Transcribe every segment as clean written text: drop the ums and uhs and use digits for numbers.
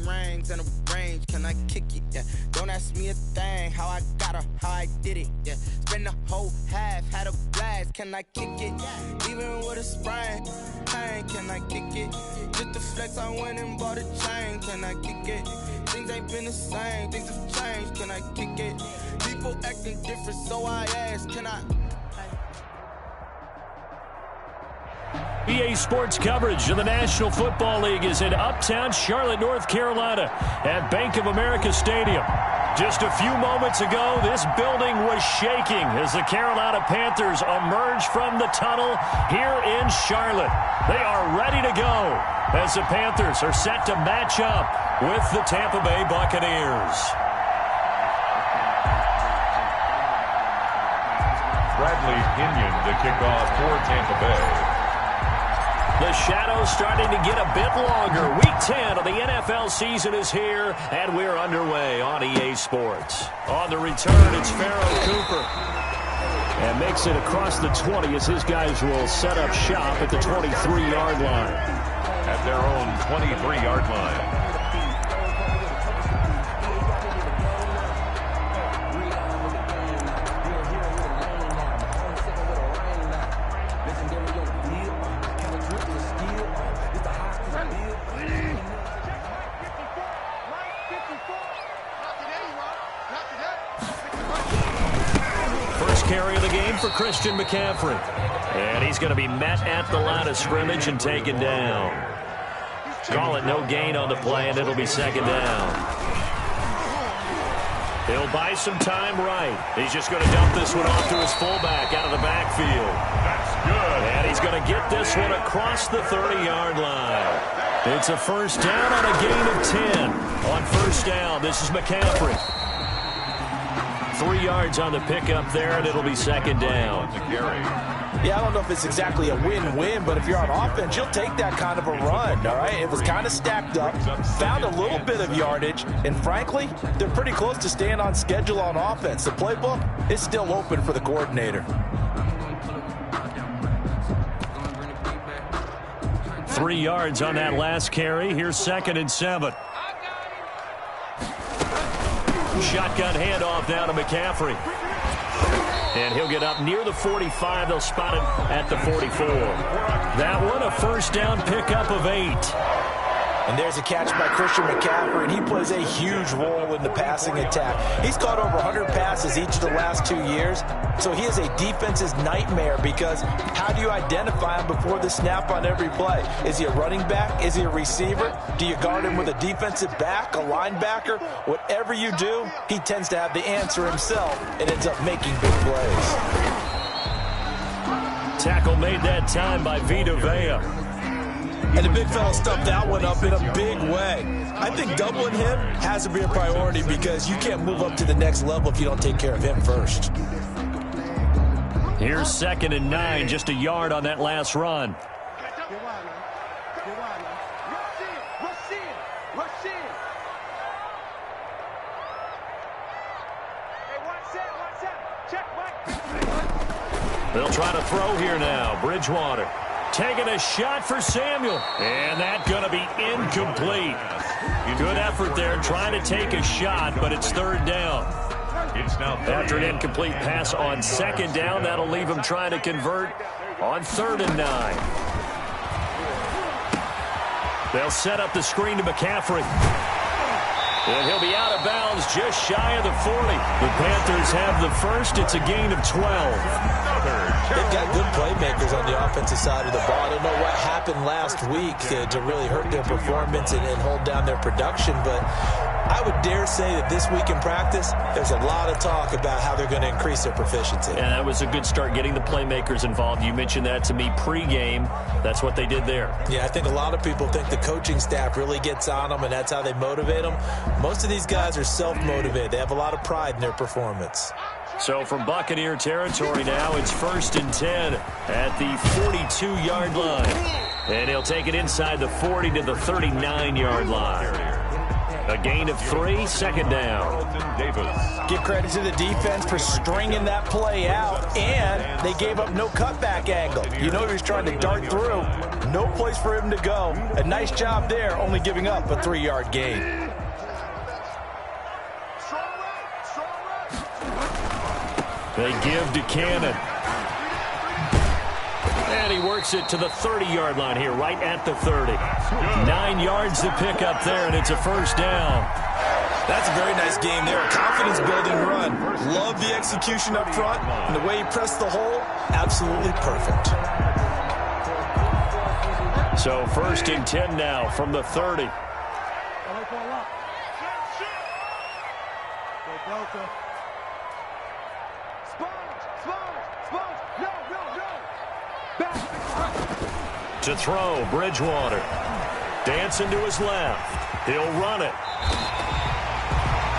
rings and a range, can I kick it? Yeah. Don't ask me a thing, how I got her, how I did it. Yeah. Spend the whole half, had a blast, can I kick it? Even with a sprain, pain, can I kick it? Just the flex, I went and bought a chain, can I kick it? Things ain't been the same, things have changed, can I kick it? People acting different, so I ask, can I? EA Sports coverage of the National Football League is in uptown Charlotte, North Carolina at Bank of America Stadium. Just a few moments ago, this building was shaking as the Carolina Panthers emerged from the tunnel here in Charlotte. They are ready to go as the Panthers are set to match up with the Tampa Bay Buccaneers. Bradley Pinion to kick off for Tampa Bay. The shadow's starting to get a bit longer. Week 10 of the NFL season is here, and we're underway on EA Sports. On the return, it's Pharaoh Cooper. And makes it across the 20 as his guys will set up shop at the 23-yard line. At their own 23-yard line. Carry of the game for Christian McCaffrey. And he's going to be met at the line of scrimmage and taken down. Call it no gain on the play, and it'll be second down. He'll buy some time right. He's just going to dump this one off to his fullback out of the backfield. That's good. And he's going to get this one across the 30-yard line. It's a first down on a gain of 10. On first down, this is McCaffrey. 3 yards on the pickup there, and it'll be second down. Yeah, I don't know if it's exactly a win-win, but if you're on offense, you'll take that kind of a run, all right? It was kind of stacked up, found a little bit of yardage, and frankly, they're pretty close to staying on schedule on offense. The playbook is still open for the coordinator. 3 yards on that last carry. Here's 2nd and 7. Shotgun handoff down to McCaffrey. And he'll get up near the 45. They'll spot him at the 44. That one, a first down pickup of 8. And there's a catch by Christian McCaffrey, and he plays a huge role in the passing attack. He's caught over 100 passes each of the last 2 years, so he is a defense's nightmare because how do you identify him before the snap on every play? Is he a running back? Is he a receiver? Do you guard him with a defensive back, a linebacker? Whatever you do, he tends to have the answer himself and ends up making big plays. Tackle made that time by Vita Vea. And the big fella stuffed that one up in a big way. I think doubling him has to be a priority because you can't move up to the next level if you don't take care of him first. Here's 2nd and 9, just a yard on that last run. They'll try to throw here now. Bridgewater. Taking a shot for Samuel. And that's going to be incomplete. Good effort there trying to take a shot, but it's 3rd down. After an incomplete pass on 2nd down, that'll leave him trying to convert on 3rd and 9. They'll set up the screen to McCaffrey. And he'll be out of bounds just shy of the 40. The Panthers have the first. It's a gain of 12. They've got good playmakers on the offensive side of the ball. I don't know what happened last week to really hurt their performance and hold down their production, but I would dare say that this week in practice, there's a lot of talk about how they're going to increase their proficiency. And that was a good start getting the playmakers involved. You mentioned that to me pregame. That's what they did there. Yeah, I think a lot of people think the coaching staff really gets on them, and that's how they motivate them. Most of these guys are self-motivated. They have a lot of pride in their performance. So from Buccaneer territory now, it's 1st and 10 at the 42-yard line. And he'll take it inside the 40 to the 39-yard line. A gain of 3, second down. Give credit to the defense for stringing that play out, and they gave up no cutback angle. You know he was trying to dart through. No place for him to go. A nice job there, only giving up a 3-yard gain. They give to Cannon. And he works it to the 30-yard line here, right at the 30. 9 yards to pick up there, and it's a first down. That's a very nice game there. A confidence-building run. Love the execution up front, and the way he pressed the hole, absolutely perfect. So first and 10 now from the 30. To throw, Bridgewater. Dancing to his left. He'll run it.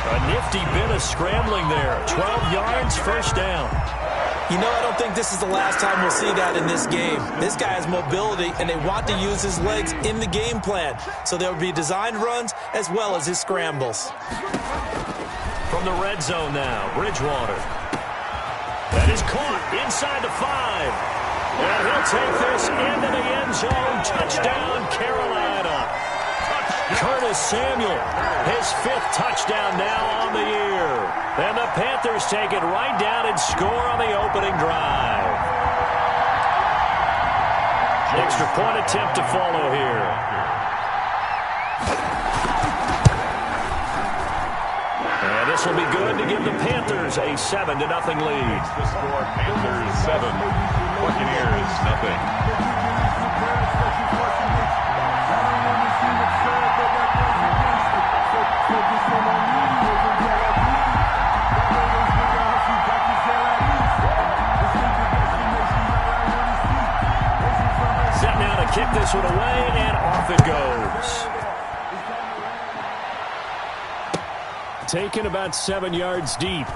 A nifty bit of scrambling there. 12 yards, first down. You know, I don't think this is the last time we'll see that in this game. This guy has mobility, and they want to use his legs in the game plan. So there will be designed runs as well as his scrambles. From the red zone now, Bridgewater. That is caught inside the 5. And he'll take this into the end zone. Touchdown, Carolina. Curtis Samuel, his 5th touchdown now on the year. And the Panthers take it right down and score on the opening drive. Extra point attempt to follow here. And this will be good to give the Panthers a 7-0 lead. The score, Panthers 7. Buccaneers, nothing. Set now to kick this one away, and off it goes. Taken about 7 yards deep.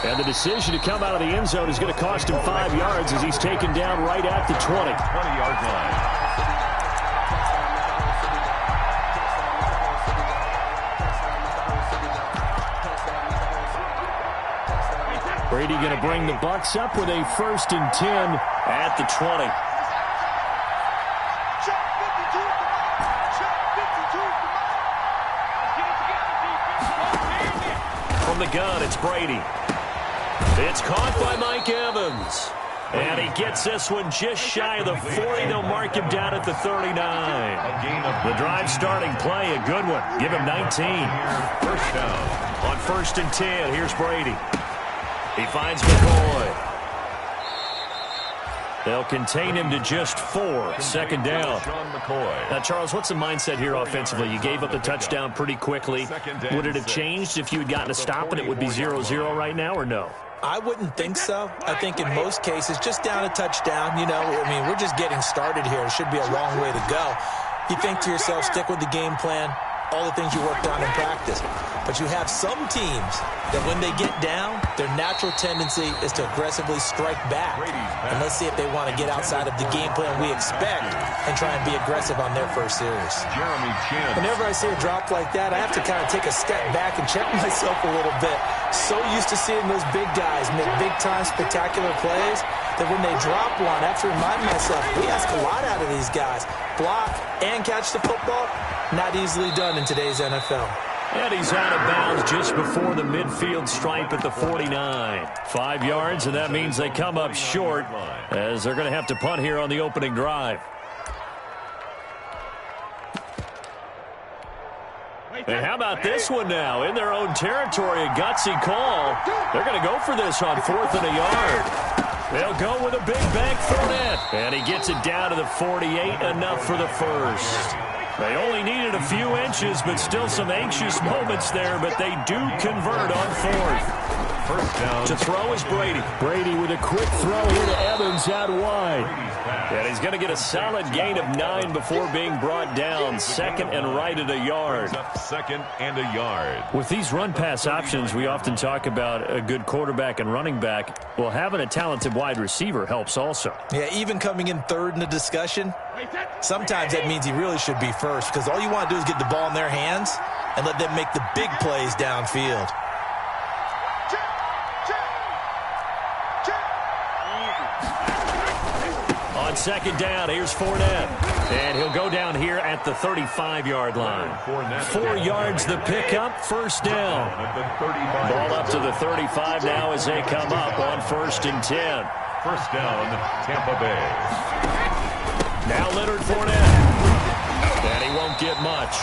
And the decision to come out of the end zone is going to cost him 5 yards as he's taken down right at the 20. 20-yard line. Brady going to bring the Bucs up with a 1st and 10 at the 20. From the gun, it's Brady. It's caught by Mike Evans. And he gets this one just shy of the 40. They'll mark him down at the 39. The drive starting play, a good one. Give him 19. First down. On 1st and 10, here's Brady. He finds McCoy. They'll contain him to just 4. Second down. Now, Charles, what's the mindset here offensively? You gave up the touchdown pretty quickly. Would it have changed if you had gotten a stop and it would be 0-0 right now, or no? I wouldn't think so. I think in most cases, just down a touchdown, you know, I mean, we're just getting started here. It should be a long way to go. You think to yourself, stick with the game plan, all the things you worked on in practice. But you have some teams that when they get down, their natural tendency is to aggressively strike back. And let's see if they want to get outside of the game plan we expect and try and be aggressive on their first series. Whenever I see a drop like that, I have to kind of take a step back and check myself a little bit. So used to seeing those big guys make big-time spectacular plays that when they drop one, I have to remind myself, we ask a lot out of these guys. Block and catch the football, not easily done in today's NFL. And he's out of bounds just before the midfield stripe at the 49. 5 yards, and that means they come up short as they're going to have to punt here on the opening drive. And how about this one now? In their own territory, a gutsy call. They're going to go for this on 4th and a yard. They'll go with a big bank Fournette. And he gets it down to the 48, enough for the first. They only needed a few inches, but still some anxious moments there, but they do convert on 4th. First down. To throw is Brady. Brady with a quick throw here to Evans out wide. And he's going to get a solid gain of 9 before being brought down. Second and right at a yard. Up second and a yard. With these run-pass options, we often talk about a good quarterback and running back. Well, having a talented wide receiver helps also. Yeah, even coming in third in the discussion, sometimes that means he really should be first, because all you want to do is get the ball in their hands and let them make the big plays downfield. On second down, here's Fournette. And he'll go down here at the 35-yard line. 4 yards the pickup, first down. Ball up to the 35 now as they come up on 1st and 10. First down, Tampa Bay. Now Leonard Fournette. And he won't get much.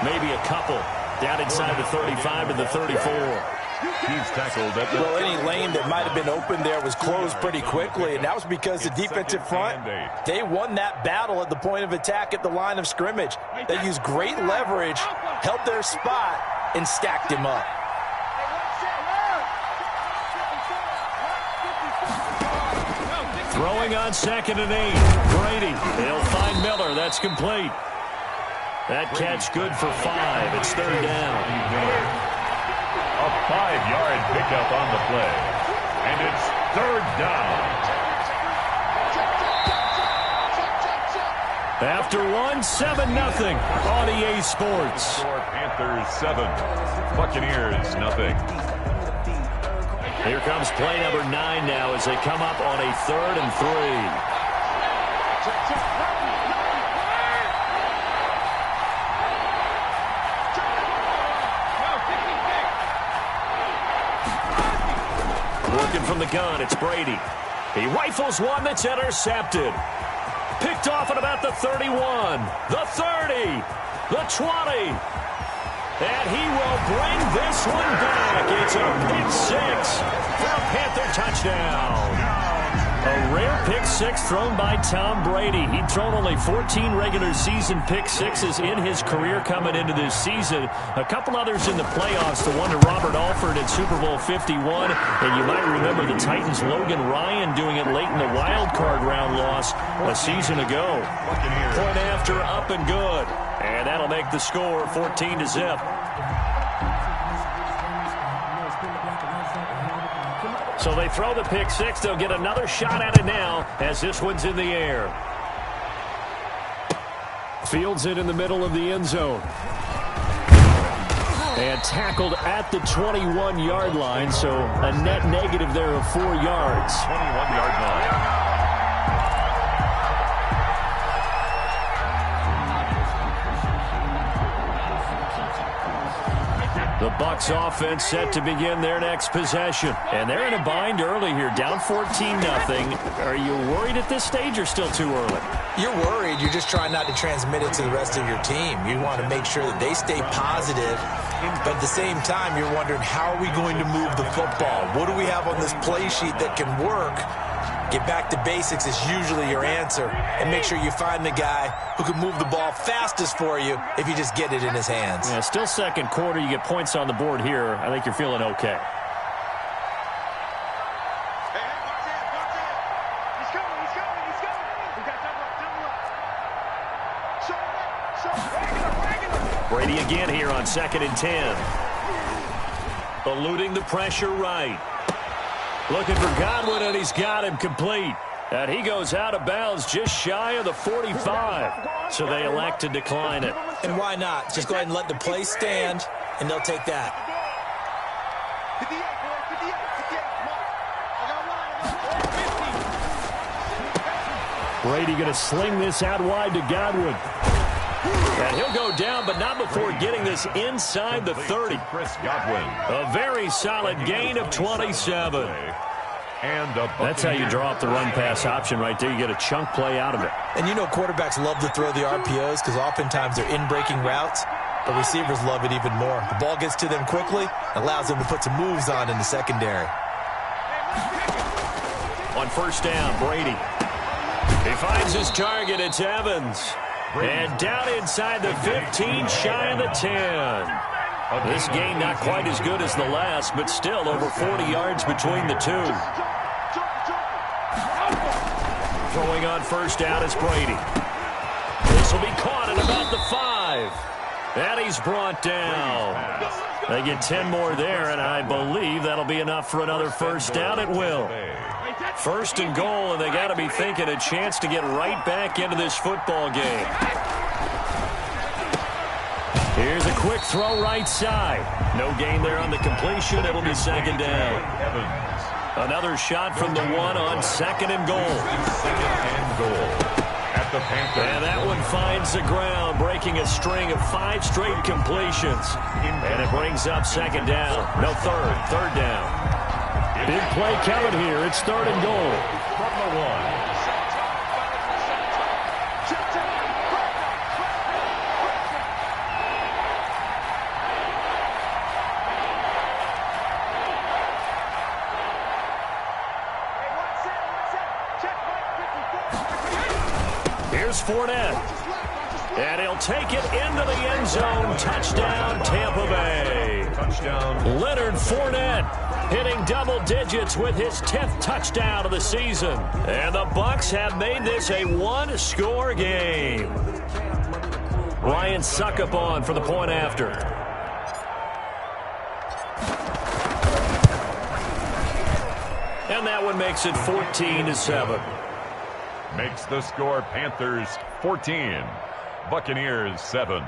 Maybe a couple. Down inside the 35 to the 34. He's tackled at the... Well, any lane that might have been open there was closed pretty quickly, and that was because the defensive front, they won that battle at the point of attack at the line of scrimmage. They used great leverage, held their spot, and stacked him up. Throwing on 2nd and 8. Brady. He'll find Miller. That's complete. That catch good for 5. It's 3rd down. A 5-yard pickup on the play. And it's 3rd down. After 7-0 on EA Sports. Panthers 7. Buccaneers nothing. Here comes play number 9 now as they come up on a 3rd and 3. Working from the gun, it's Brady. He rifles one that's intercepted. Picked off at about the 31, the 30, the 20. And he will bring this one back. It's a pick 6 for a Panther touchdown. A rare pick 6 thrown by Tom Brady. He'd thrown only 14 regular season pick 6s in his career coming into this season. A couple others in the playoffs, the one to Robert Alford in Super Bowl 51. And you might remember the Titans' Logan Ryan doing it late in the wild card round loss a season ago. Point after, up and good. And that'll make the score 14-0. So they throw the pick 6. They'll get another shot at it now as this one's in the air. Fields it in the middle of the end zone. And tackled at the 21-yard line, so a net negative there of 4 yards. 21-yard line. The Bucs offense set to begin their next possession. And they're in a bind early here, down 14-0. Are you worried at this stage or still too early? You're worried. You're just trying not to transmit it to the rest of your team. You want to make sure that they stay positive. But at the same time, you're wondering, how are we going to move the football? What do we have on this play sheet that can work? Get back to basics is usually your answer. And make sure you find the guy who can move the ball fastest for you if you just get it in his hands. Yeah, still second quarter. You get points on the board here. I think you're feeling okay. Brady again here on 2nd and 10. Eluding the pressure right. Looking for Godwin, and he's got him complete. And he goes out of bounds just shy of the 45. So they elect to decline it. And why not? Just go ahead and let the play stand, and they'll take that. Brady going to sling this out wide to Godwin. And he'll go down, but not before getting this inside the 30. Chris Godwin. A very solid gain of 27. And that's how you draw up the run-pass option right there. You get a chunk play out of it. And you know quarterbacks love to throw the RPOs because oftentimes they're in-breaking routes, but receivers love it even more. The ball gets to them quickly, allows them to put some moves on in the secondary. On first down, Brady. He finds his target. It's Evans. And down inside the 15, shy of the 10. This game not quite as good as the last, but still over 40 yards between the two. Throwing on first down is Brady. This will be caught at about the 5. And he's brought down. They get 10 more there, and I believe that'll be enough for another first down. It will. First and goal, and they got to be thinking a chance to get right back into this football game. Here's a quick throw right side. No gain there on the completion. It'll be second down. Another shot from the 1 on second and goal. Second and goal. And that one finds the ground, breaking a string of 5 straight completions. And it brings up second down. No, third down. Big play coming here. It's third and goal. From the 1. Fournette. And he'll take it into the end zone. Touchdown, Tampa Bay. Touchdown. Leonard Fournette hitting double digits with his 10th touchdown of the season. And the Bucs have made this a one-score game. Ryan Suckup on for the point after. And that one makes it 14-7. Makes the score Panthers 14, Buccaneers 7.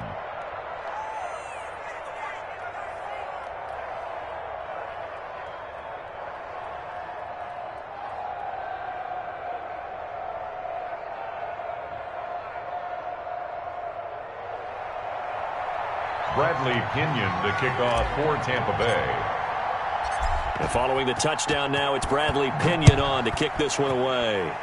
Bradley Pinion to kick off for Tampa Bay. And following the touchdown now, it's Bradley Pinion on to kick this one away.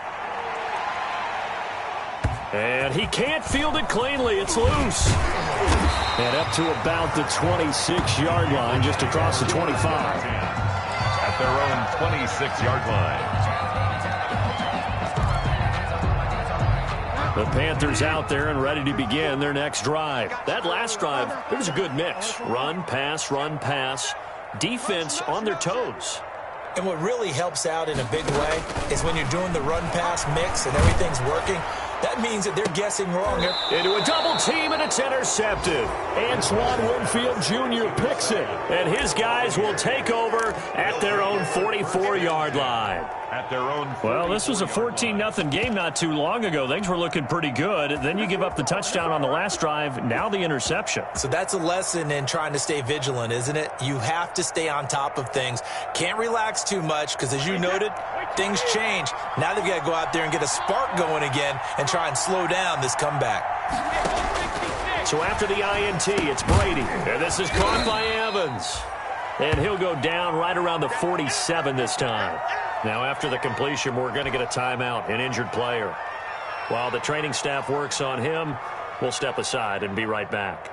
And he can't field it cleanly. It's loose. And up to about the 26-yard line, just across the 25. At their own 26-yard line. The Panthers out there and ready to begin their next drive. That last drive, it was a good mix. Run, pass, defense on their toes. And what really helps out in a big way is when you're doing the run-pass mix and everything's working, that means that they're guessing wrong here. Into a double team, and it's intercepted. Antoine Winfield Jr. picks it. And his guys will take over at their own 44-yard line. At their own. Well, this was a 14-0 game not too long ago. Things were looking pretty good. Then you give up the touchdown on the last drive. Now the interception. So that's a lesson in trying to stay vigilant, isn't it? You have to stay on top of things. Can't relax too much because, as you noted, things change. Now they've got to go out there and get a spark going again and try and slow down this comeback. So after the INT, it's Brady. And this is caught by Evans. And he'll go down right around the 47 this time. Now after the completion, we're going to get a timeout, an injured player. While the training staff works on him, we'll step aside and be right back.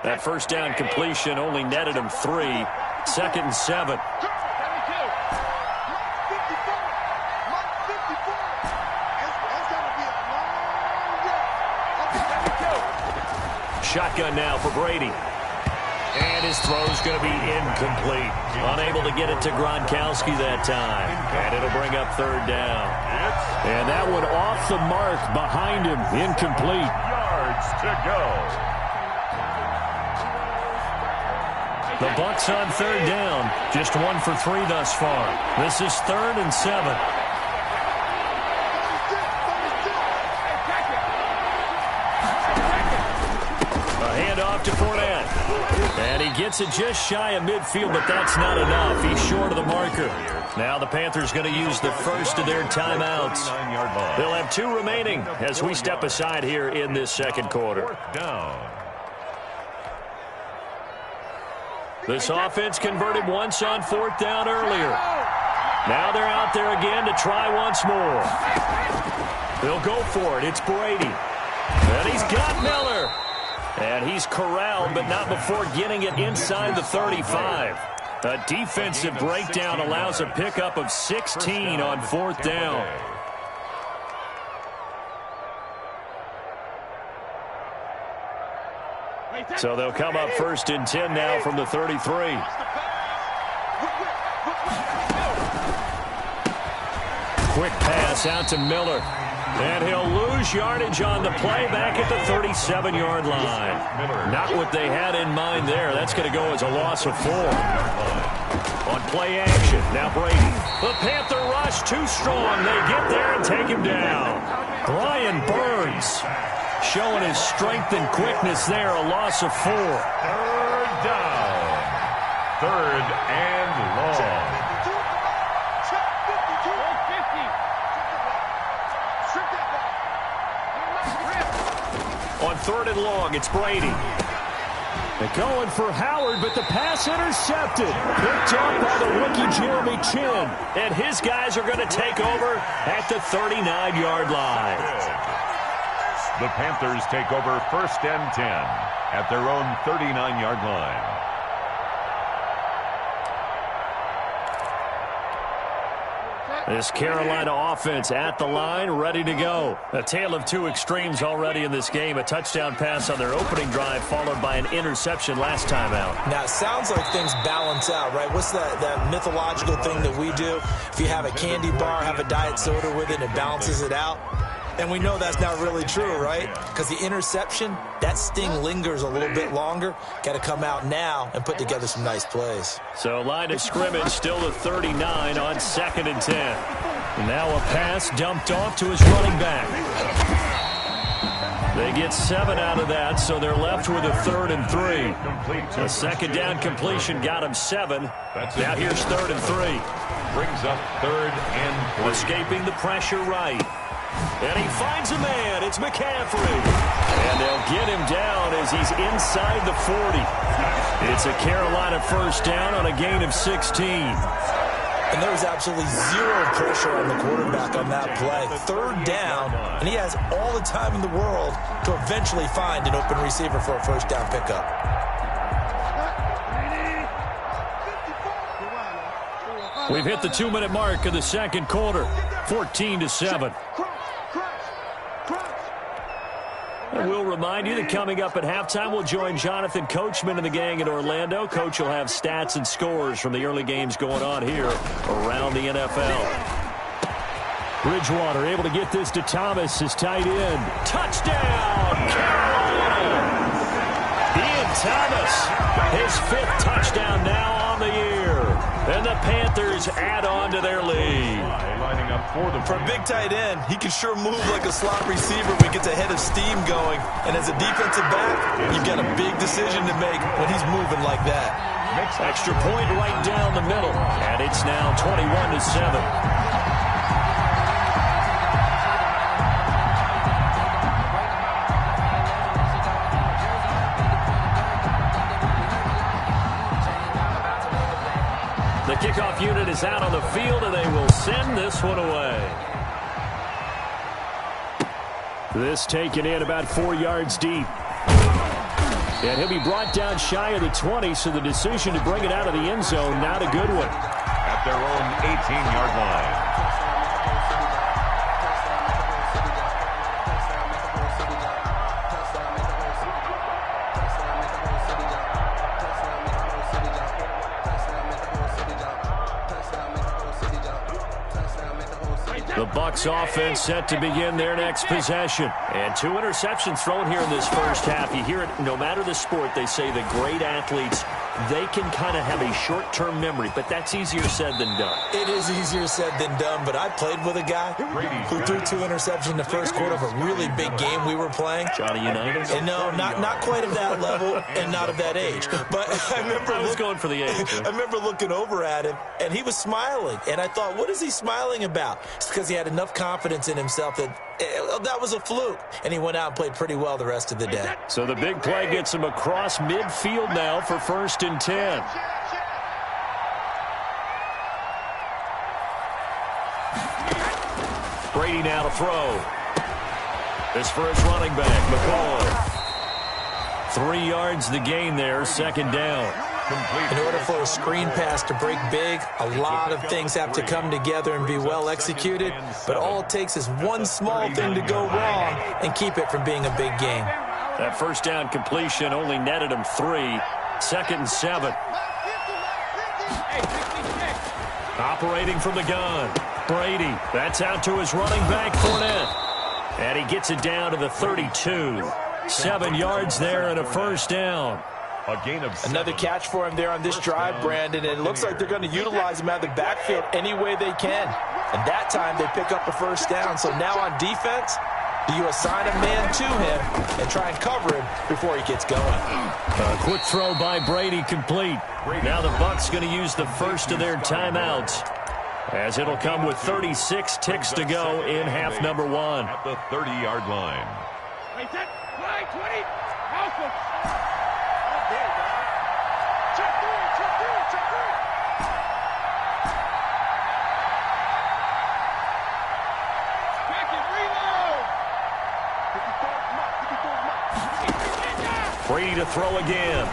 That first down completion only netted him 3. 2nd and 7. Shotgun now for Brady. And his throw's going to be incomplete. Unable to get it to Gronkowski that time. And it'll bring up third down. And that one off the mark behind him. Incomplete. Yards to go. The Bucs on third down. Just 1 for 3 thus far. This is 3rd and 7. Handoff to Fournette. And he gets it just shy of midfield, but that's not enough. He's short of the marker. Now the Panthers going to use the first of their timeouts. They'll have 2 remaining as we step aside here in this second quarter. This offense converted once on 4th down earlier. Now they're out there again to try once more. They'll go for it. It's Brady. And he's got Miller. And he's corralled, but not before getting it inside the 35. A defensive breakdown allows a pickup of 16 on 4th down. So they'll come up 1st and 10 now from the 33. Quick pass out to Miller. And he'll lose yardage on the play back at the 37-yard line. Not what they had in mind there. That's going to go as a loss of 4. On play action, now Brady. The Panther rush too strong. They get there and take him down. Brian Burns showing his strength and quickness there. A loss of 4. 3rd down. 3rd and long. On 3rd and long, it's Brady. They're going for Howard, but the pass intercepted. Picked up by the rookie Jeremy Chin. And his guys are going to take over at the 39-yard line. The Panthers take over 1st and 10 at their own 39-yard line. This Carolina offense at the line, ready to go. A tale of two extremes already in this game. A touchdown pass on their opening drive, followed by an interception last time out. Now, it sounds like things balance out, right? What's that mythological thing that we do? If you have a candy bar, have a diet soda with it, it balances it out. And we know that's not really true, right? Because the interception, that sting lingers a little bit longer. Got to come out now and put together some nice plays. So line of scrimmage still at 39 on 2nd and 10. And now a pass dumped off to his running back. They get 7 out of that, so they're left with a 3rd and 3. A 2nd down completion got him 7. Now here's 3rd and 3. Brings up 3rd and 3. Escaping the pressure right. And he finds a man. It's McCaffrey. And they'll get him down as he's inside the 40. It's a Carolina 1st down on a gain of 16. And there was absolutely zero pressure on the quarterback on that play. 3rd down, and he has all the time in the world to eventually find an open receiver for a 1st down pickup. We've hit the 2-minute mark of the 2nd quarter. 14-7. And we'll remind you that coming up at halftime, we'll join Jonathan Coachman and the gang in Orlando. Coach will have stats and scores from the early games going on here around the NFL. Bridgewater able to get this to Thomas, his tight end. Touchdown, Carolina! Ian Thomas, his 5th touchdown now on the year. And the Panthers add on to their lead. For a big tight end, he can sure move like a slot receiver when he gets a head of steam going. And as a defensive back, you've got a big decision to make when he's moving like that. Extra point right down the middle. And it's now 21-7. The kickoff unit is out on the field, and they will send this one away. This taken in about 4 yards deep. And he'll be brought down shy of the 20, so the decision to bring it out of the end zone, not a good one. At their own 18-yard line. The Bucs offense set to begin their next possession. And 2 interceptions thrown here in this first half. You hear it, no matter the sport, they say the great athletes, they can kind of have a short-term memory, but that's easier said than done. It is easier said than done, but I played with a guy who threw 2 interceptions in the first quarter of a really big game we were playing. Johnny Unitas? And no, not quite of that level and not of that age. But I was going for the age. I remember looking over at him, and he was smiling. And I thought, what is he smiling about? It's because he had enough confidence in himself that that was a fluke. And he went out and played pretty well the rest of the day. So the big play gets him across midfield now for 1st and 10. Brady now to throw. This for his running back, McCoy. 3 yards the gain there, 2nd down. In order for a screen pass to break big, a lot of things have to come together and be well executed, but all it takes is one small thing to go wrong and keep it from being a big game. That first down completion only netted him 3. 2nd and 7. Operating from the gun. Brady. That's out to his running back, Fournette. And he gets it down to the 32. 7 yards there and a first down. A gain of 7. Another catch for him there on this drive, Brandon, and it looks like they're going to utilize him out of the backfield any way they can. And that time they pick up a first down. So now on defense, do you assign a man to him and try and cover him before he gets going? A quick throw by Brady complete. Now the Bucs going to use the first of their timeouts, as it'll come with 36 ticks to go in half number 1. At the 30-yard line. Brady to throw again.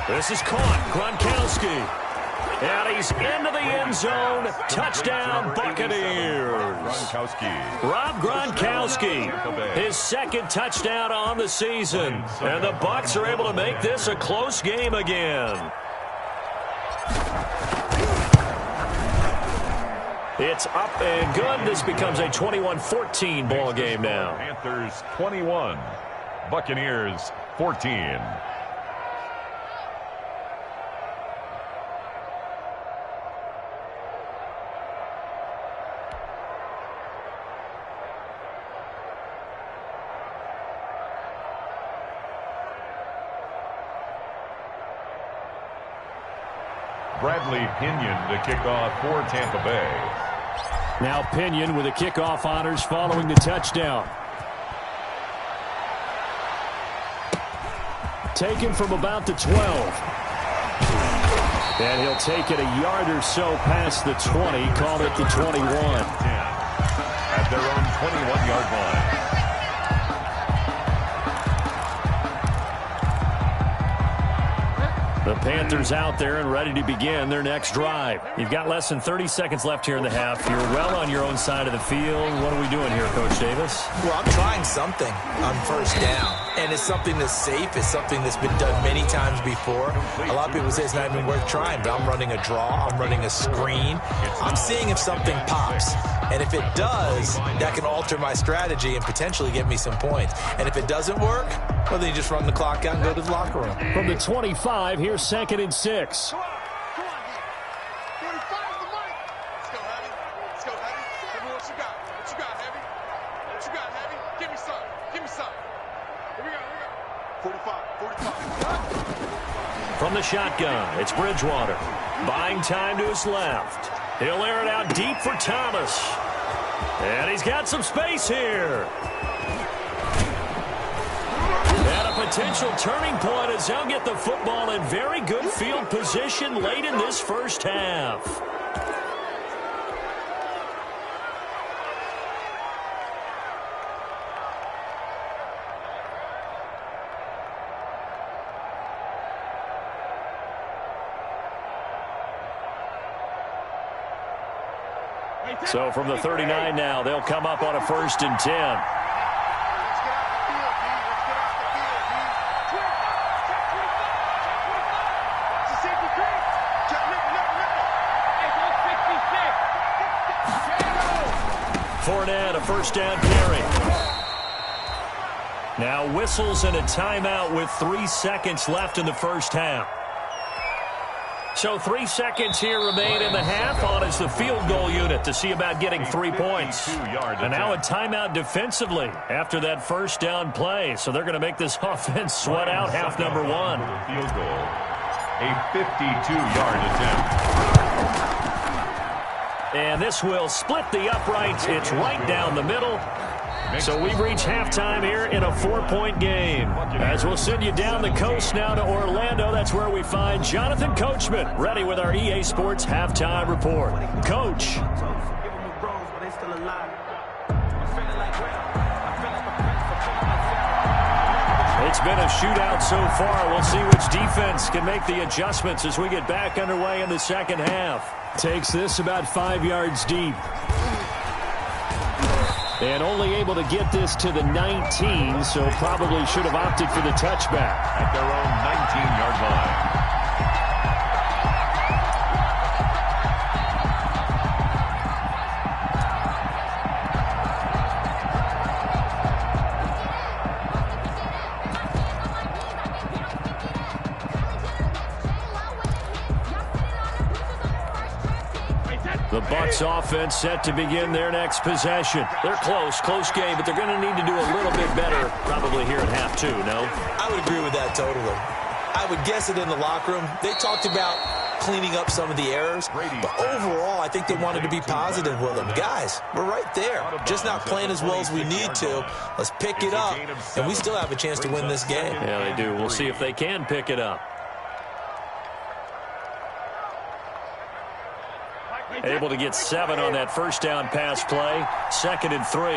This is caught. Gronkowski. And he's into the end zone. Touchdown, Buccaneers. Rob Gronkowski, his 2nd touchdown on the season. And the Bucs are able to make this a close game again. It's up and good. This becomes a 21-14 ball game now. Panthers 21, Buccaneers 14. Bradley Pinion to kick off for Tampa Bay. Now Pinion with the kickoff honors following the touchdown. Taken from about the 12. And he'll take it a yard or so past the 20. Call it the 21. At their own 21-yard line. The Panthers out there and ready to begin their next drive. You've got less than 30 seconds left here in the half. You're well on your own side of the field. What are we doing here, Coach Davis? Well, I'm trying something on first down. And it's something that's safe. It's something that's been done many times before. A lot of people say it's not even worth trying, but I'm running a draw. I'm running a screen. I'm seeing if something pops. And if it does, that can alter my strategy and potentially get me some points. And if it doesn't work, well, then you just run the clock out and go to the locker room. From the 25, here's 2nd and 6. From the shotgun, it's Bridgewater. Buying time to his left. He'll air it out deep for Thomas. And he's got some space here. And a potential turning point as they'll get the football in very good field position late in this first half. So from the 39 now, they'll come up on a 1st and 10. Fournette, a first down carry. Now whistles and a timeout with 3 seconds left in the first half. So 3 seconds here remain in the half on as the field goal unit to see about getting 3 points. And now a timeout defensively after that first down play. So they're going to make this offense sweat out half number 1. Field goal. A 52-yard attempt. And this will split the uprights. It's right down the middle. So we've reached halftime here in a 4-point game. As we'll send you down the coast now to Orlando, that's where we find Jonathan Coachman, ready with our EA Sports halftime report. Coach. It's been a shootout so far. We'll see which defense can make the adjustments as we get back underway in the second half. Takes this about 5 yards deep. And only able to get this to the 19, so probably should have opted for the touchback. At their own 19-yard line. The Bucs offense set to begin their next possession. They're close game, but they're going to need to do a little bit better probably here at half two, no? I would agree with that totally. I would guess it in the locker room. They talked about cleaning up some of the errors, but overall, I think they wanted to be positive with them. Guys, we're right there. Just not playing as well as we need to. Let's pick it up, and we still have a chance to win this game. Yeah, they do. We'll see if they can pick it up. Able to get 7 on that first down pass play. 2nd and 3.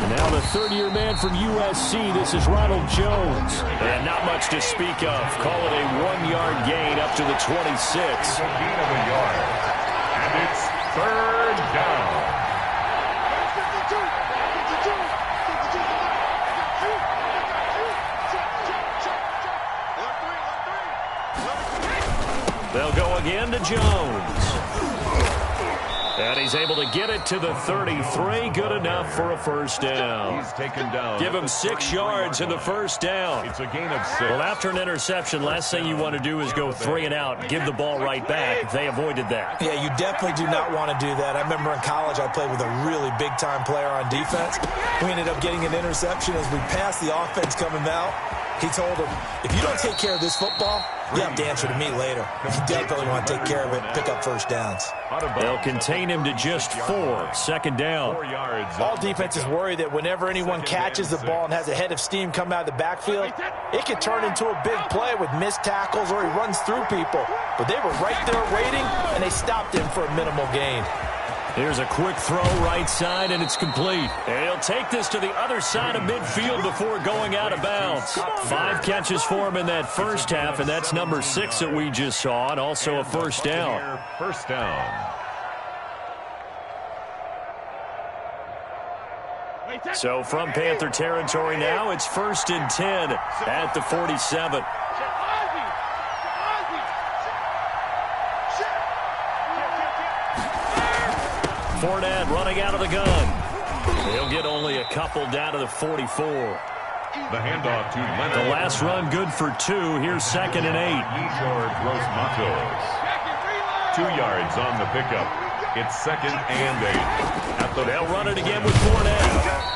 And now the third-year man from USC. This is Ronald Jones. And not much to speak of. Call it a 1-yard gain up to the 26. A gain of a yard. And it's 3rd down. They'll go again to Jones. And he's able to get it to the 33. Good enough for a first down. He's taken down. Give him 6 yards in the first down. It's a gain of 6. Well, after an interception, last thing you want to do is go 3 and out, give the ball right back. They avoided that. Yeah, you definitely do not want to do that. I remember in college I played with a really big-time player on defense. We ended up getting an interception as we passed the offense coming out. He told him, if you don't take care of this football, you have to answer to me later. You definitely want to take care of it, pick up first downs. They'll contain him to just 4. 2nd down. 4 yards. All defenses worry that whenever anyone catches the ball and has a head of steam come out of the backfield, it can turn into a big play with missed tackles or he runs through people. But they were right there waiting, and they stopped him for a minimal gain. Here's a quick throw right side, and it's complete. And he'll take this to the other side of midfield before going out of bounds. 5 catches for him in that first half, and that's number 6 that we just saw, and also a first down. First down. So from Panther territory now, it's 1st and 10 at the 47. Fournette running out of the gun. He'll get only a couple down to the 44. The handoff to Leonard. The last run good for 2. Here's 2nd and 8. Igor Dos Matos. 2 yards on the pickup. It's 2nd and 8. They'll run it again with Fournette.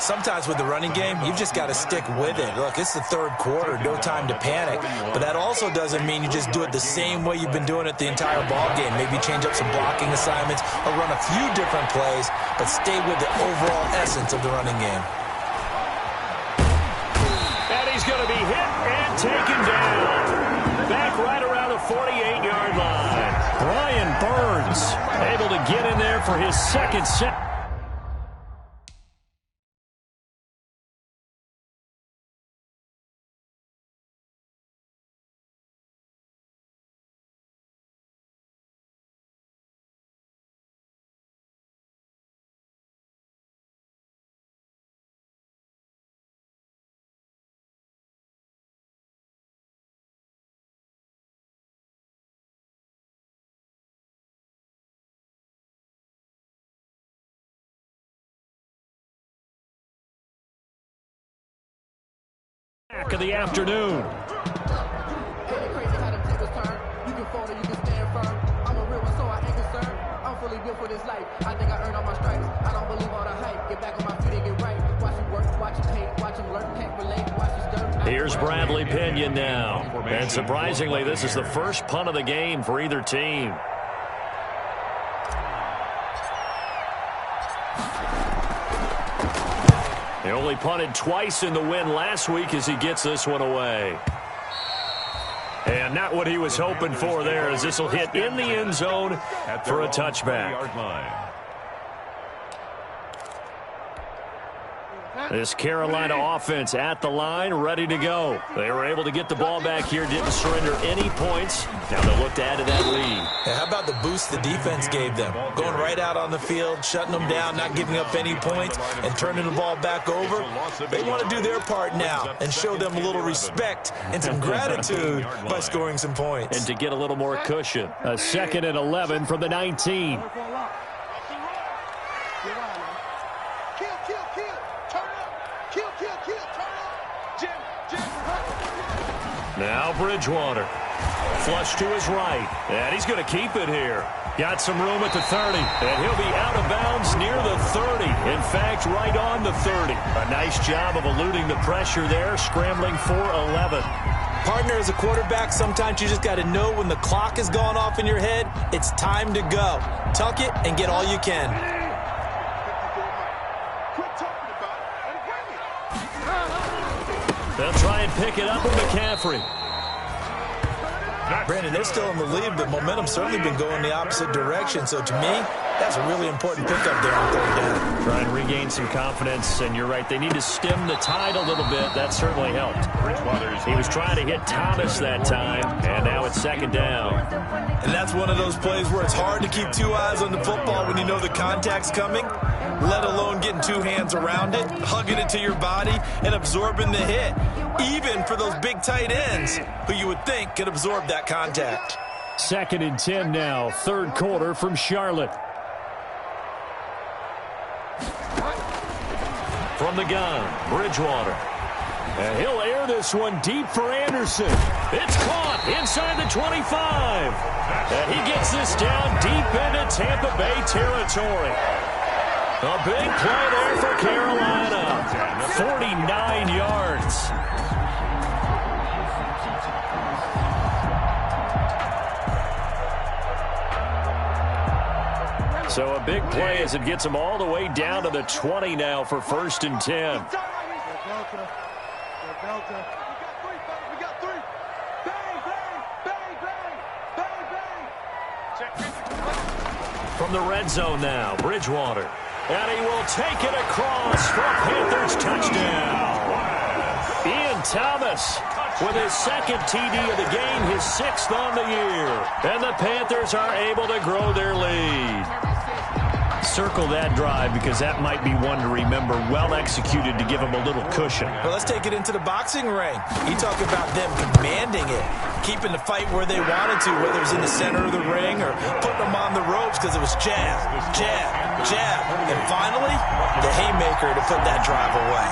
Sometimes with the running game, you've just got to stick with it. Look, it's the 3rd quarter, no time to panic. But that also doesn't mean you just do it the same way you've been doing it the entire ball game. Maybe change up some blocking assignments or run a few different plays, but stay with the overall essence of the running game. And he's going to be hit and taken down. Back right around the 48-yard line. Brian Burns able to get in there for his 2nd sack. Of the afternoon. Here's Bradley Pinion now. And surprisingly, this is the first punt of the game for either team. He only punted twice in the win last week as he gets this one away. And not what he was hoping for there, as this will hit in the end zone for a touchback. This Carolina offense at the line, ready to go. They were able to get the ball back here, didn't surrender any points. Now they'll look to add to that lead. Yeah, how about the boost the defense gave them? Going right out on the field, shutting them down, not giving up any points, and turning the ball back over. They want to do their part now and show them a little respect and some gratitude by scoring some points. And to get a little more cushion. A 2nd and 11 from the 19. Now Bridgewater. Flush to his right. And he's going to keep it here. Got some room at the 30. And he'll be out of bounds near the 30. In fact, right on the 30. A nice job of eluding the pressure there, scrambling for 11. Partner, as a quarterback, sometimes you just got to know when the clock has gone off in your head, it's time to go. Tuck it and get all you can. They'll try and pick it up with McCaffrey. Brandon, they're still in the lead, but momentum's certainly been going the opposite direction. So to me, that's a really important pickup there on 3rd down. Try and regain some confidence, and you're right. They need to stem the tide a little bit. That certainly helped. He was trying to hit Thomas that time, and now it's 2nd down. And that's one of those plays where it's hard to keep 2 eyes on the football when you know the contact's coming, let alone getting 2 hands around it, hugging it to your body, and absorbing the hit, even for those big tight ends who you would think could absorb that contact. 2nd and 10 now, 3rd quarter from Charlotte. From the gun, Bridgewater. And he'll air this one deep for Anderson. It's caught inside the 25. And he gets this down deep into Tampa Bay territory. A big play there for Carolina. 49 yards. So a big play as it gets them all the way down to the 20 now for 1st and 10. From the red zone now, Bridgewater. And he will take it across for a Panthers touchdown. Ian Thomas with his 2nd TD of the game, his 6th on the year. And the Panthers are able to grow their lead. Circle that drive because that might be one to remember. Well executed to give them a little cushion. Well, let's take it into the boxing ring. You talk about them commanding it, keeping the fight where they wanted to, whether it was in the center of the ring or putting them on the ropes because it was jab, jab, jab. And finally, the haymaker to put that drive away.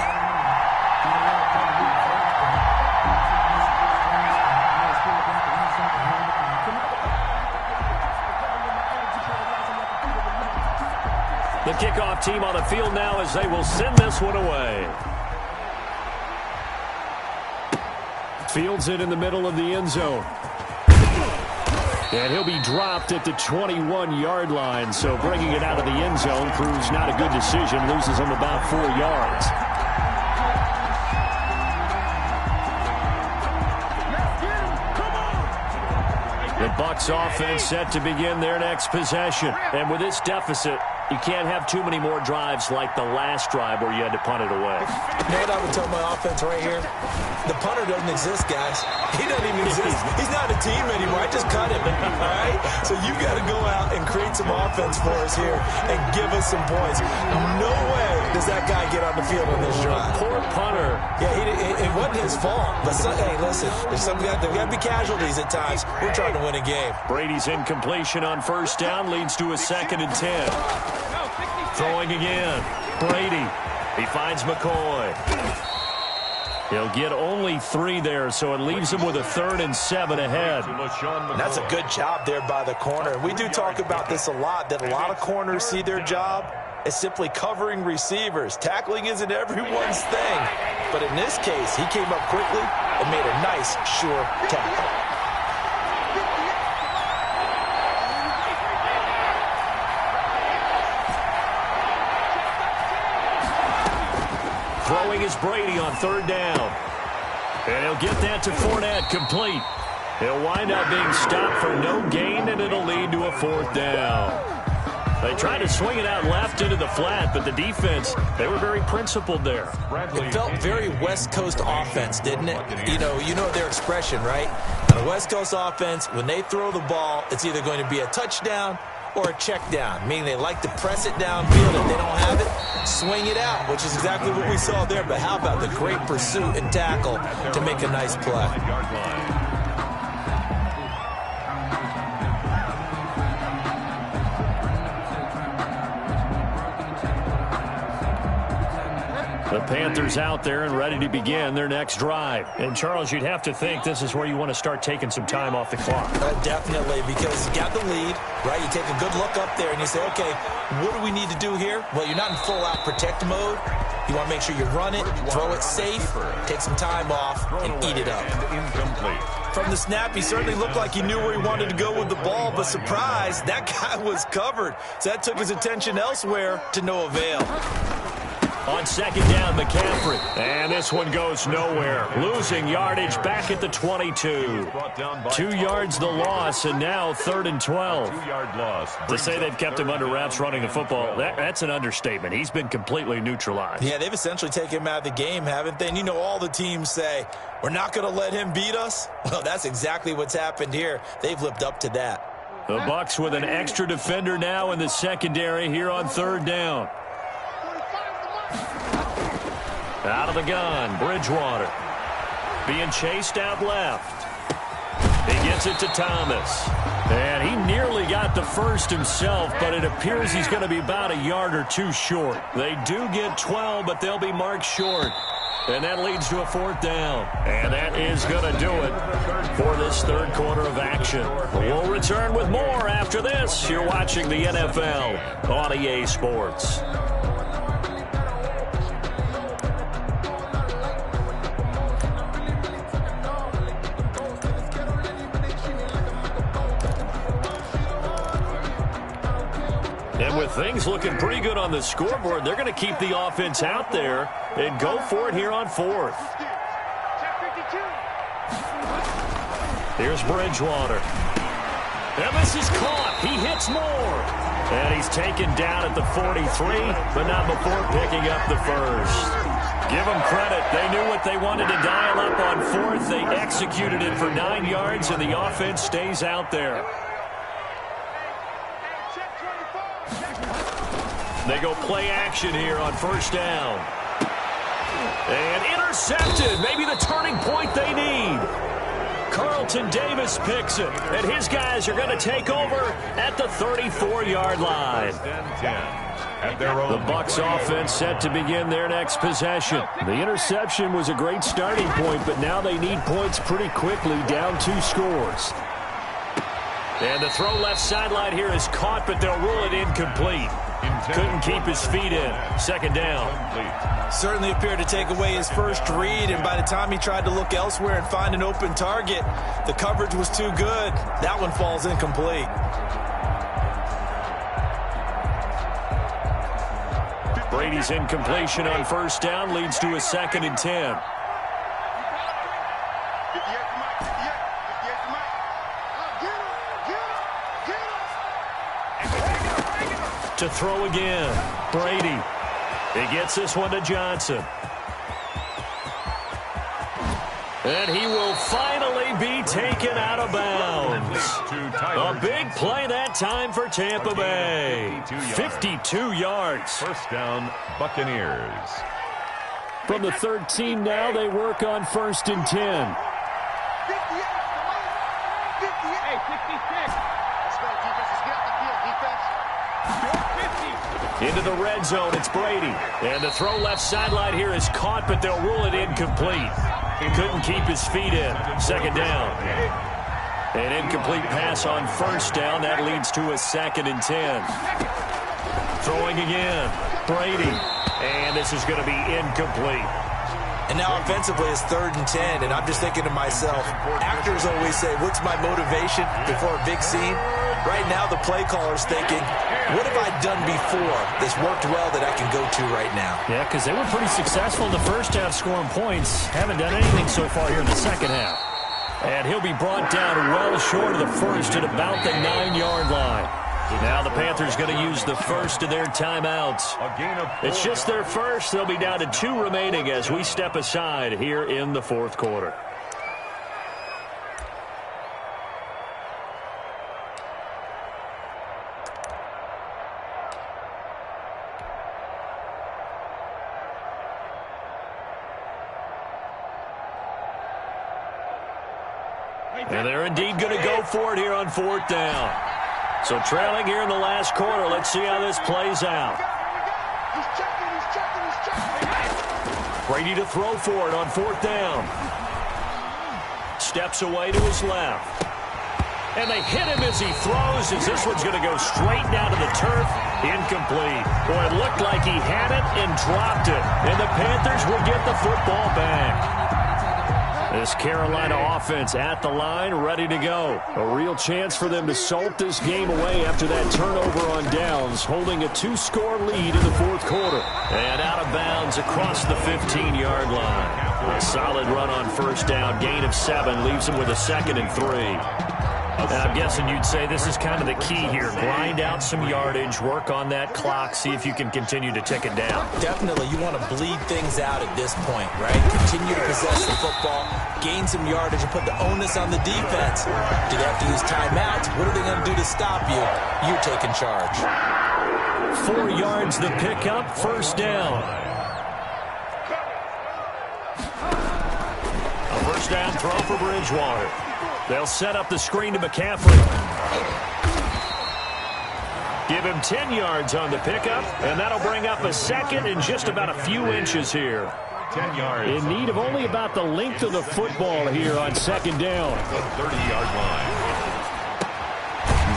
The kickoff team on the field now as they will send this one away. Fields it in the middle of the end zone. And he'll be dropped at the 21-yard line. So bringing it out of the end zone proves not a good decision. Loses him about 4 yards. The Bucs offense set to begin their next possession. And with this deficit, you can't have too many more drives like the last drive where you had to punt it away. You know what I would tell my offense right here? The punter doesn't exist, guys. He doesn't even exist. He's not a team anymore. I just cut him, all right? So you got to go out and create some offense for us here and give us some points. No way does that guy get on the field on this drive. Poor punter. Yeah, it wasn't his fault. But, hey, listen, there's got to be casualties at times. We're trying to win a game. Brady's incompletion on 1st down leads to a 2nd and 10. Throwing again. Brady. He finds McCoy. He'll get only 3 there, so it leaves him with a 3rd and 7 ahead. That's a good job there by the corner. We do talk about this a lot, that a lot of corners see their job as simply covering receivers. Tackling isn't everyone's thing. But in this case, he came up quickly and made a nice, sure tackle. Throwing is Brady on 3rd down. And he'll get that to Fournette, complete. He'll wind up being stopped for no gain, and it'll lead to a 4th down. They tried to swing it out left into the flat, but the defense, they were very principled there. It felt very West Coast offense, didn't it? You know their expression, right? On a West Coast offense, when they throw the ball, it's either going to be a touchdown or a check down, meaning they like to press it downfield. If they don't have it, swing it out, which is exactly what we saw there. But how about the great pursuit and tackle to make a nice play? The Panthers out there and ready to begin their next drive. And, Charles, you'd have to think this is where you want to start taking some time off the clock. Definitely, because you got the lead, right? You take a good look up there and you say, okay, what do we need to do here? Well, you're not in full-out protect mode. You want to make sure you run it, throw it safe, take some time off, and eat it up. From the snap, he certainly looked like he knew where he wanted to go with the ball, but surprise, that guy was covered. So that took his attention elsewhere to no avail. On second down, McCaffrey. And this one goes nowhere. Losing yardage back at the 22. 2 yards the loss, and now 3rd and 12. 2-yard loss. To say they've kept him under wraps running the football, that's an understatement. He's been completely neutralized. Yeah, they've essentially taken him out of the game, haven't they? And you know all the teams say, we're not going to let him beat us. Well, that's exactly what's happened here. They've lived up to that. The Bucs with an extra defender now in the secondary here on 3rd down. Out of the gun, Bridgewater. Being chased out left. He gets it to Thomas. And he nearly got the first himself, but it appears he's going to be about a yard or two short. They do get 12, but they'll be marked short. And that leads to a 4th down. And that is going to do it for this 3rd quarter of action. We'll return with more after this. You're watching the NFL on EA Sports. And with things looking pretty good on the scoreboard, they're going to keep the offense out there and go for it here on 4th. Here's Bridgewater. And this is caught. He hits more. And he's taken down at the 43, but not before picking up the first. Give them credit. They knew what they wanted to dial up on 4th. They executed it for 9 yards, and the offense stays out there. They go play action here on 1st down. And intercepted. Maybe the turning point they need. Carlton Davis picks it. And his guys are going to take over at the 34-yard line. The Bucs offense set to begin their next possession. The interception was a great starting point, but now they need points pretty quickly, down 2 scores. And the throw left sideline here is caught, but they'll rule it incomplete. Couldn't keep his feet in. 2nd down. Certainly appeared to take away his first read, and by the time he tried to look elsewhere and find an open target, the coverage was too good. That one falls incomplete. Brady's incompletion on 1st down leads to a 2nd and 10. To throw again. Brady. He gets this one to Johnson. And he will finally be taken out of bounds. A big play that time for Tampa Bay. 52 yards. 1st down, Buccaneers. From the 13 now, they work on 1st and 10. Into the red zone, it's Brady. And the throw left sideline here is caught, but they'll rule it incomplete. He couldn't keep his feet in. 2nd down. An incomplete pass on 1st down. That leads to a 2nd and 10. Throwing again. Brady. And this is going to be incomplete. And now offensively it's 3rd and 10, and I'm just thinking to myself, actors always say, what's my motivation before a big scene? Right now the play caller's thinking, what have I done before that's worked well that I can go to right now? Yeah, because they were pretty successful in the 1st half scoring points. Haven't done anything so far here in the 2nd half. And he'll be brought down well short of the 1st at about the 9-yard line. Now the Panthers going to use the first of their timeouts. It's just their first. They'll be down to 2 remaining as we step aside here in the fourth quarter. And they're indeed going to go for it here on 4th down. So trailing here in the last quarter. Let's see how this plays out. Brady to throw for it on 4th down. Steps away to his left. And they hit him as he throws, as this one's going to go straight down to the turf. Incomplete. Boy, it looked like he had it and dropped it. And the Panthers will get the football back. This Carolina offense at the line, ready to go. A real chance for them to salt this game away after that turnover on downs, holding a 2-score lead in the fourth quarter. And out of bounds across the 15-yard line. A solid run on 1st down, gain of 7, leaves them with a 2nd and 3. I'm guessing you'd say this is kind of the key here. Grind out some yardage, work on that clock, see if you can continue to tick it down. Definitely, you want to bleed things out at this point, right? Continue to possess the football, gain some yardage, and put the onus on the defense. Do they have to use timeouts? What are they going to do to stop you? You're taking charge. 4 yards the pickup, 1st down. A 1st down throw for Bridgewater. They'll set up the screen to McCaffrey. Give him 10 yards on the pickup, and that'll bring up a 2nd and just about a few inches here. 10 yards. In need of only about the length of the football here on 2nd down. The 30-yard line.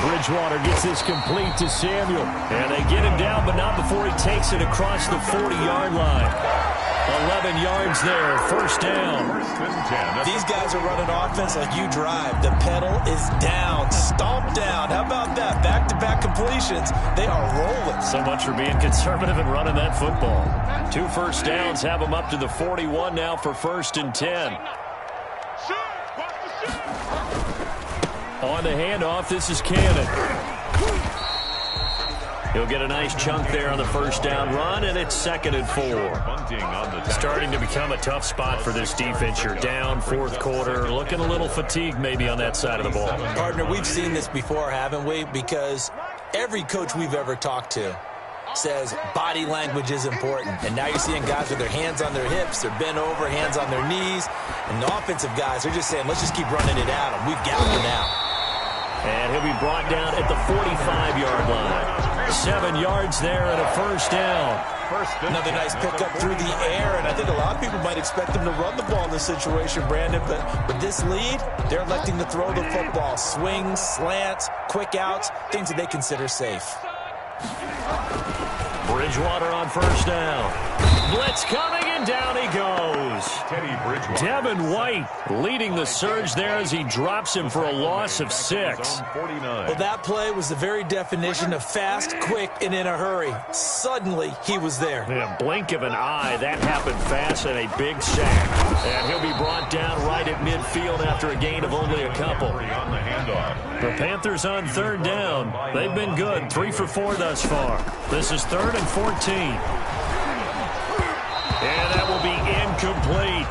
Bridgewater gets this complete to Samuel. And they get him down, but not before he takes it across the 40-yard line. 11 yards there, 1st down. These guys are running offense like you drive. The pedal is down, stomp down. How about that? Back-to-back completions. They are rolling. So much for being conservative and running that football. 2 1st downs have them up to the 41 now for 1st and 10. On the handoff, this is Cannon. He'll get a nice chunk there on the 1st down run, and it's 2nd and 4. Starting to become a tough spot for this defense. You're down, 4th quarter, looking a little fatigued maybe on that side of the ball. Partner, we've seen this before, haven't we? Because every coach we've ever talked to says body language is important. And now you're seeing guys with their hands on their hips, they're bent over, hands on their knees. And the offensive guys are just saying, let's just keep running it at them. We've got them now. And he'll be brought down at the 45-yard line. 7 yards there and a 1st down. Another nice pickup through the air, and I think a lot of people might expect them to run the ball in this situation, Brandon, but with this lead, they're electing to throw the football. Swings, slants, quick outs, things that they consider safe. Bridgewater on 1st down. Blitz coming, and down he goes. Teddy Bridgewater. Devin White leading the surge there as he drops him for a loss of 6. Well, that play was the very definition of fast, quick, and in a hurry. Suddenly, he was there. In a blink of an eye, that happened fast, and a big sack. And he'll be brought down right at midfield after a gain of only a couple. On the handoff. The Panthers on 3rd down. They've been good, 3 for 4 thus far. This is 3rd and 14. And that will be incomplete.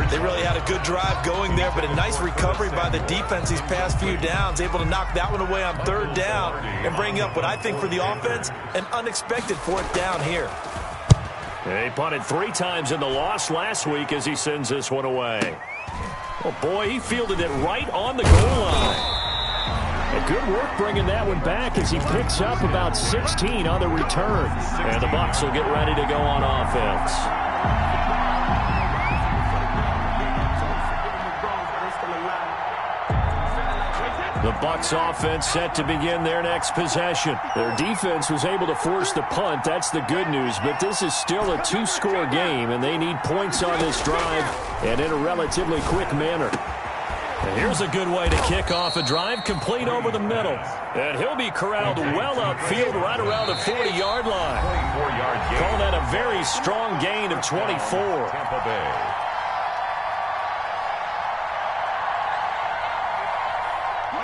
They really had a good drive going there, but a nice recovery by the defense these past few downs, able to knock that one away on 3rd down and bring up what I think for the offense, an unexpected 4th down here. He punted 3 times in the loss last week as he sends this one away. Oh, boy, he fielded it right on the goal line. A good work bringing that one back as he picks up about 16 on the return. And the Bucs will get ready to go on offense. The Bucs offense set to begin their next possession. Their defense was able to force the punt. That's the good news. But this is still a 2-score game, and they need points on this drive and in a relatively quick manner. And here's a good way to kick off a drive, complete over the middle. And he'll be corralled well upfield right around the 40-yard line. 24-yard gain. Call that a very strong gain of 24. Tampa Bay.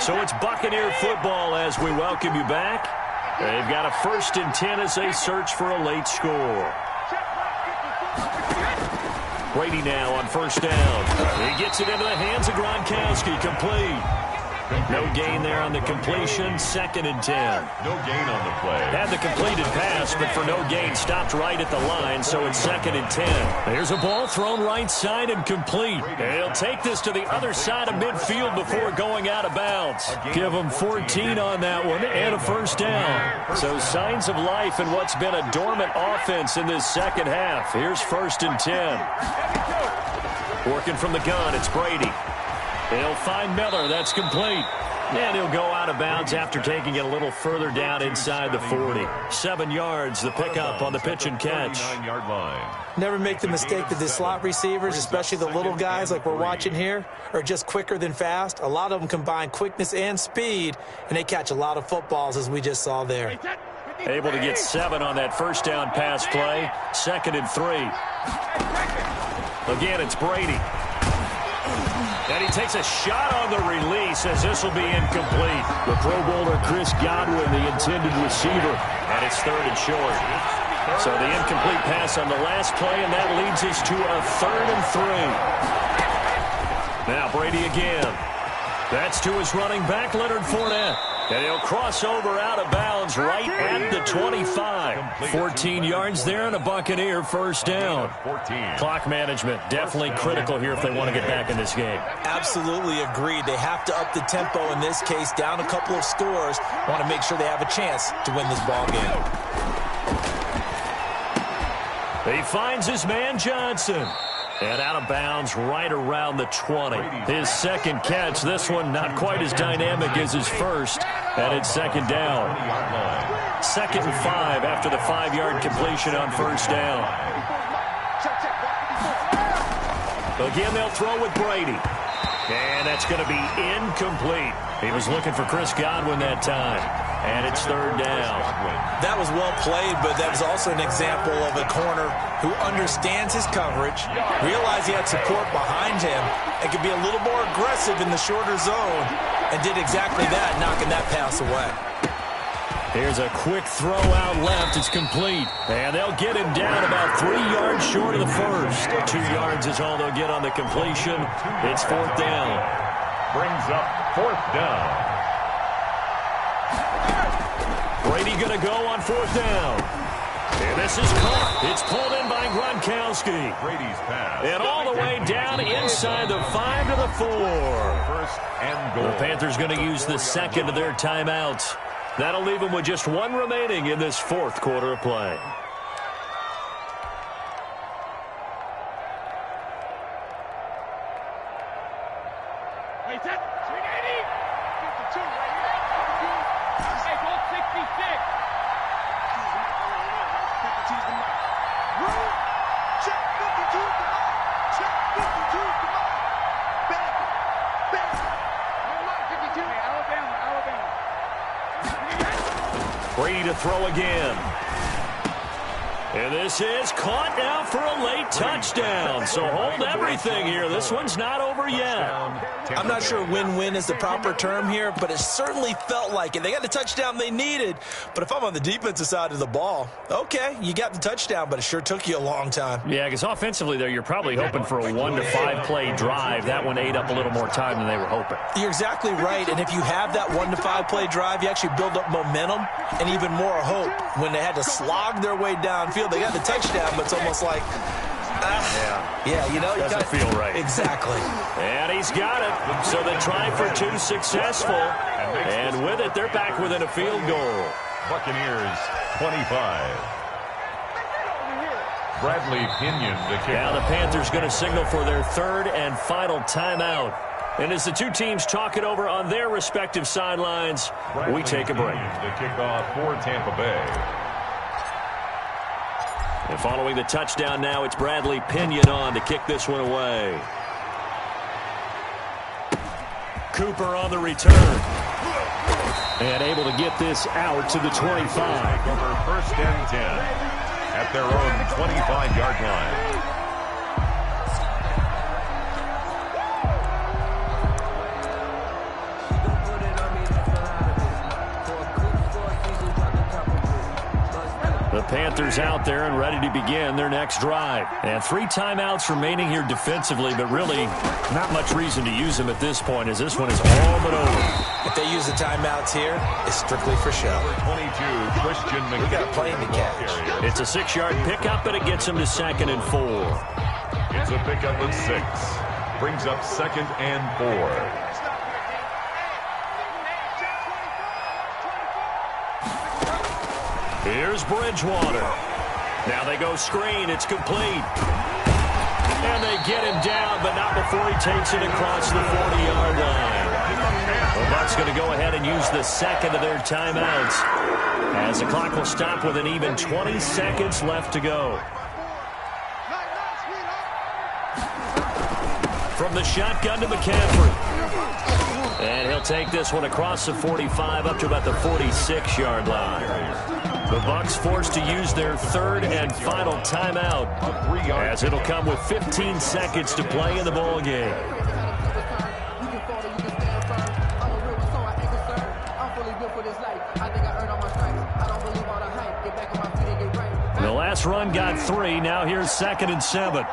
So it's Buccaneer football as we welcome you back. They've got a 1st and 10 as they search for a late score. Brady now on 1st down. He gets it into the hands of Gronkowski. Complete. No gain there on the completion. 2nd and 10. No gain on the play. Had the completed pass, but for no gain, stopped right at the line, so it's 2nd and 10. There's a ball thrown right side and complete. He'll take this to the other side of midfield before going out of bounds. Give him 14 on that one and a 1st down. So signs of life in what's been a dormant offense in this second half. Here's 1st and 10. Working from the gun, it's Brady. He'll find Miller. That's complete. And he'll go out of bounds after taking it a little further down inside the 40. 7 yards, the pickup on the pitch and catch. 39-yard line. Never make the mistake that the slot receivers, especially the little guys like we're watching here, are just quicker than fast. A lot of them combine quickness and speed, and they catch a lot of footballs, as we just saw there. Able to get 7 on that 1st down pass play. 2nd and 3. Again, it's Brady. And he takes a shot on the release as this will be incomplete. The Pro Bowler Chris Godwin, the intended receiver. And it's 3rd and short. So the incomplete pass on the last play, and that leads us to a 3rd and 3. Now Brady again. That's to his running back, Leonard Fournette. And he'll cross over out of bounds right at the 25. 14 yards there and a Buccaneer 1st down. 14. Clock management definitely critical here if they want to get back in this game. Absolutely agreed. They have to up the tempo in this case, down a couple of scores. Want to make sure they have a chance to win this ball game. He finds his man Johnson. And out of bounds right around the 20. His 2nd catch. This one not quite as dynamic as his 1st. And it's 2nd down. 2nd and 5 after the 5-yard completion on 1st down. Again, they'll throw with Brady. And that's going to be incomplete. He was looking for Chris Godwin that time. And it's 3rd down. That was well played, but that was also an example of a corner who understands his coverage, realized he had support behind him, and could be a little more aggressive in the shorter zone, and did exactly that, knocking that pass away. Here's a quick throw out left. It's complete. And they'll get him down about 3 yards short of the 1st. 2 yards is all they'll get on the completion. It's 4th down. Brings up 4th down. Brady going to go on 4th down. And this is caught. It's pulled in by Gronkowski. Brady's pass. And all the way down inside the 5 to the 4. 1st and goal. The Panthers going to use the 2nd of their timeouts. That'll leave them with just 1 remaining in this 4th quarter of play. Brady to throw again. And this is caught now for a late touchdown. So hold everything here. This one's not over yet. I'm not sure win-win is the proper term here, but it certainly felt like it. They got the touchdown they needed. But if I'm on the defensive side of the ball, okay, you got the touchdown, but it sure took you a long time. Yeah, because offensively there, you're probably hoping for a 1 to 5 play drive. That one ate up a little more time than they were hoping. You're exactly right. And if you have that 1 to 5 play drive, you actually build up momentum and even more hope. When they had to slog their way downfield, they got the touchdown, but it's almost like, yeah, you know, doesn't feel right. Exactly. And he's got it. So the try for 2 successful. And with it, they're back within a field goal. Buccaneers 25. Bradley Pinion the kicker. Now the Panthers going to signal for their 3rd and final timeout. And as the two teams talk it over on their respective sidelines, we take a break. The kickoff for Tampa Bay. And following the touchdown now, it's Bradley Pinion on to kick this one away. Cooper on the return. And able to get this out to the 25. Over 1st and 10 at their own 25-yard line. Panthers out there and ready to begin their next drive. And 3 timeouts remaining here defensively, but really not much reason to use them at this point as this one is all but over. If they use the timeouts here, it's strictly for show. 22, Christian McCaffrey. We got a plane to catch. It's a 6-yard pickup, and it gets him to 2nd and 4. It's a pickup of 6. Brings up 2nd and 4. Here's Bridgewater. Now they go screen. It's complete. And they get him down, but not before he takes it across the 40-yard line. The Bucs going to go ahead and use the second of their timeouts as the clock will stop with an even 20 seconds left to go. From the shotgun to McCaffrey. And he'll take this one across the 45 up to about the 46-yard line. The Bucs forced to use their 3rd and final timeout as it'll come with 15 seconds to play in the ball game. The last run got 3. Now here's 2nd and 7.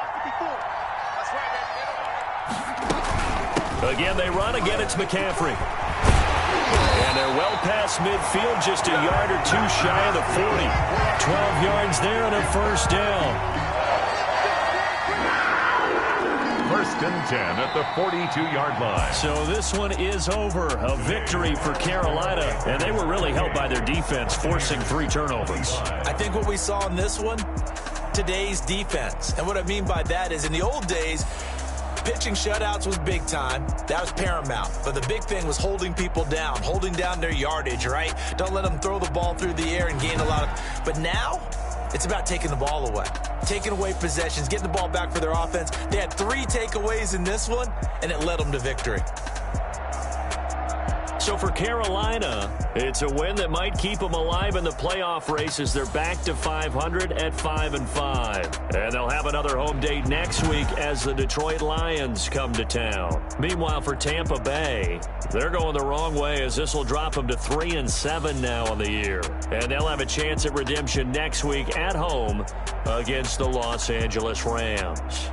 Again, they run. Again, it's McCaffrey. And they're well past midfield, just a yard or 2 shy of the 40. 12 yards there and a first down. 1st and 10 at the 42-yard line. So this one is over. A victory for Carolina. And they were really helped by their defense, forcing 3 turnovers. I think what we saw in this one, today's defense. And what I mean by that is in the old days, pitching shutouts was big time. That was paramount. But the big thing was holding people down, holding down their yardage, right? Don't let them throw the ball through the air and gain a lot of... But now, it's about taking the ball away. Taking away possessions, getting the ball back for their offense. They had 3 takeaways in this one, and it led them to victory. So for Carolina, it's a win that might keep them alive in the playoff race as they're back to 500 at 5-5. And they'll have another home date next week as the Detroit Lions come to town. Meanwhile, for Tampa Bay, they're going the wrong way as this will drop them to 3-7 now on the year. And they'll have a chance at redemption next week at home against the Los Angeles Rams.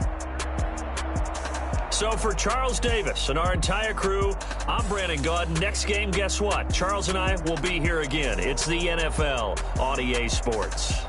So for Charles Davis and our entire crew, I'm Brandon Gaudin. Next game, guess what? Charles and I will be here again. It's the NFL on EA Sports.